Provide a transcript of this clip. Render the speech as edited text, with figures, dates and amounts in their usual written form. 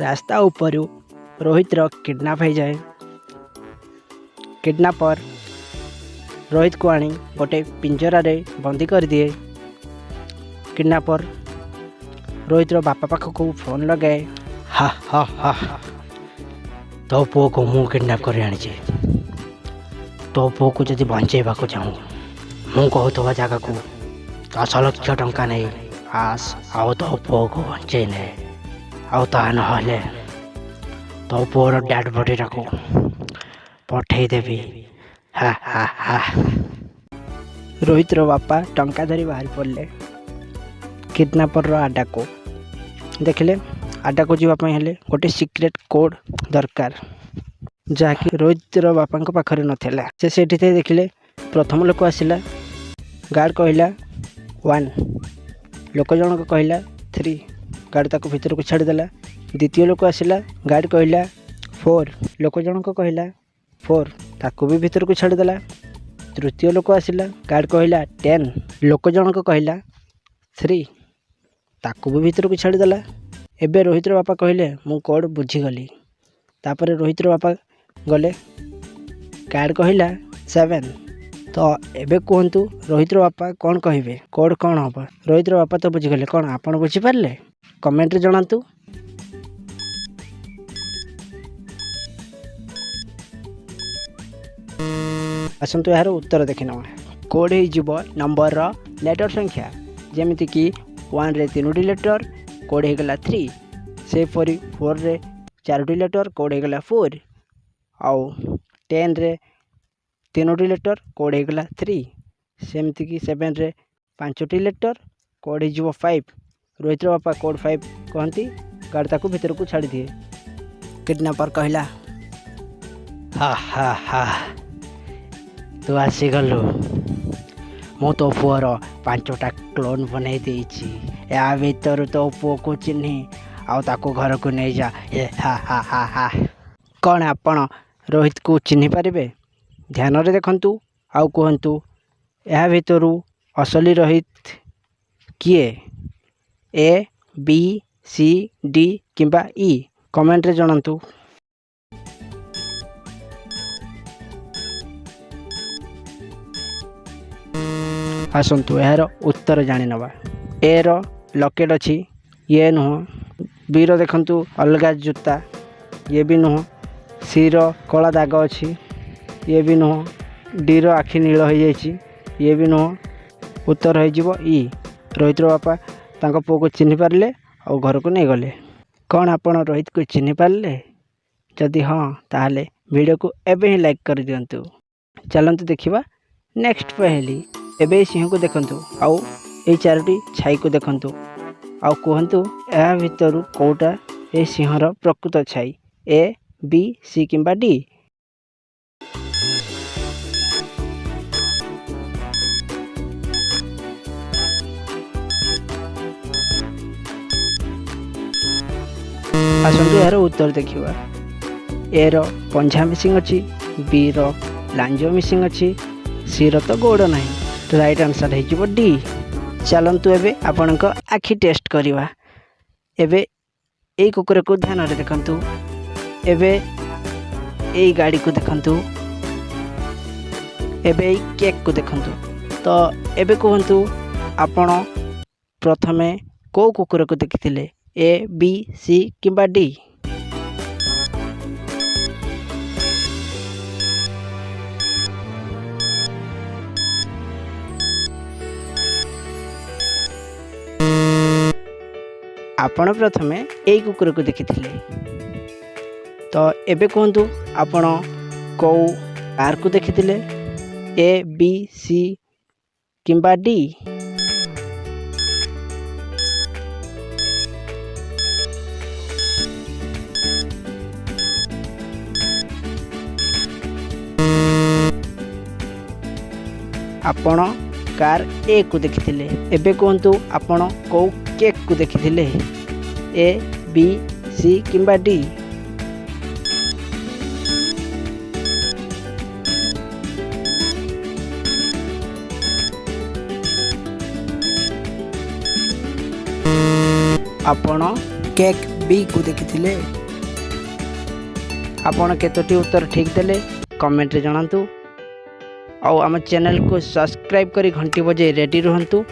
रास्ता ऊपर रोहित रो किडनैप हो जाए। किडनैपर रोहित को आनी गोटे पिंजरा रे बंदी कर दिए। किडनैपर रोहित रो बापा पाख को फोन लगाए। हा हा हा तो पुओ को मु किडनैप कर आनी तो पुओ को जदि बंचेबा को चाहूँ मु कहूवा जगह को 10 लाख टंका नहीं आस आओ तो पुओ को बंचे ने आउ ता नहले तो पुओर डेड बॉडी को पठे देवी। हा हा हा रोहित रो बापा टंका धरी बाहर पड़े। किडनैपर रो आडा को देखले। आडा को जीवाई हेले गोटे सिक्रेट कोड दरकार जहाँकि रोहित रो बापा पाखरे नथिला। से देखले प्रथम लोक आसिला। गार्ड कहला 1, लोक जनक कहला 3, गार्ड ताको भीतर को छाड़देला। द्वितीय लोक आसिला। गार्ड कहला 4, लोक जनक कहला 4, ताको भी भीतर को छाड़देला। तृतीय लोक आसिला। गार्ड कहला 10, लोक जनक कहला 3, ताको भी भीतर को छाड़देला। एबे रोहित रो बापा कहले मु कोड बुझीगली। तापर रोहित रो बापा गले। गार्ड कहला 7। तो एबे कहतु रोहित रो बापा कौन कहे कोड कौन हम? रोहित रो बापा तो बुझीगले। कौन आपण बुझीपारे? कमेंट रे जणातु। आसतु यार उत्तर देखि नवा। कोड हो नंबर रो लेटर संख्या जेमिति कि 1 रे 3टी लेटर कोड हो गला 3। से 4 रे 4टी लेटर कोड हो गला 4। आउ 10 रे 3टी लेटर कोड हो गला 3। सेमती कि 7 रे 5टी लेटर कोड हो 5। रोहित रो बापा कोड 5 कहती। गार्ड ताको भीतर को छाड़ी दिए। किडनैपर कहला हा हा हा तू आसीगलु। मु तो पुअर 5टा क्लोन बनई देइछि। या भीतर तो पुओ को चिन्ही आउ ताको घर को नहीं जा। हा हा हा हा कौन आपण रोहित को चिन्ही पारिबे? ध्यान रे देखंतु आउ कहंतु या भीतर असली रोहित किए? ए बी सी डी किंबा ई? कमेंट रे जणांतु। आसतु यार उत्तर जानी नवा। ए रो लकेट अच्छी ये नुह। बी रो देखंतु अलगा जूता ये भी नुह। सी रो कला दाग अच्छी ये भी नुह। डी रो आखि नील हो जाइए ये भी नुह। उत्तर हो ई। रोहित रो बापा तांको पुओ को चिन्ही पारले और घर को नहीं गले। कौन आपण रोहित को चिन्ही पारले? जदि हाँ ताहले वीडियो को एबे ही लाइक कर दियंतु। चलंतु देखिबा नेक्स्ट पहेली। एबे सिंह को देखंतु आउ ए 4टी छाई को देखंतु आउ कहंतु या भीतर कोटा ए सिंहर प्रकृत छाई? ए बी सी किंबा डी? आसतु यार उत्तर देखिबा। ए रो पंजा मिसिंग अच्छी। बी रो लांजो मिसिंग अच्छी। सी रो तो गोड़ नहीं। राइट आंसर हो डी। चलंतु एबे आपणक आखि टेस्ट करिवा। एबे ए कुकुर को ध्यान रे देखंतु। एबे ए गाड़ी को देखंतु। एबे ए केक को देखंतु। तो एबे कहंतु आपण प्रथमे को कुकुर को देखिथिले? ए बी सी किंबा डी? आपण प्रथमे ए कुकुर को देखिथिले। तो एबे कहंतु आपण को कार को देखिथिले? ए बी सी किंबा डी? आपण कार ए को देखिथिले। एबे कहंतु आपण को केक को देखिथिले? ए बी सी किंबा डी? आपण केक बी को देखिथिले आपण केतोटी उत्तर ठीक देले कमेंट रे जणांतु आउ आम चैनल को सब्सक्राइब करी घंटी बजे रेडी रहंतु।